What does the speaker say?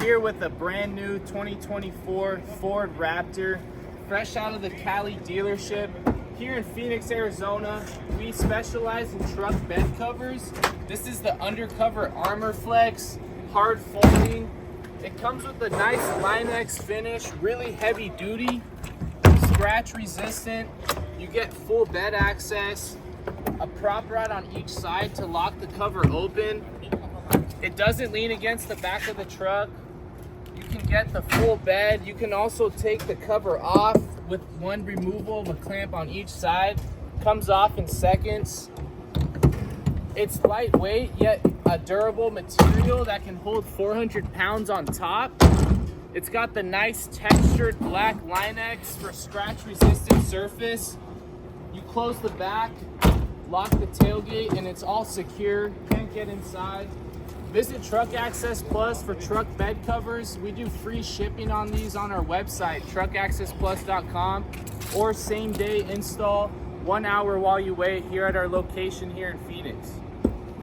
here with a brand new 2024 Ford Raptor, fresh out of the Cali dealership. Here in Phoenix, Arizona, we specialize in truck bed covers. This is the undercover Armor Flex, hard folding. It comes with a nice Line-X finish, really heavy duty, scratch resistant. You get full bed access, a prop rod on each side to lock the cover open. It doesn't lean against the back of the truck. You can get the full bed. You can also take the cover off with one removal of a clamp on each side. Comes off in seconds. It's lightweight, yet a durable material that can hold 400 pounds on top. It's got the nice textured black Line-X for scratch resistant surface. You close the back, lock the tailgate, and it's all secure. Can't get inside. Visit Truck Access Plus for truck bed covers. We do free shipping on these on our website, truckaccessplus.com, or same day install, 1 hour while you wait here at our location here in Phoenix.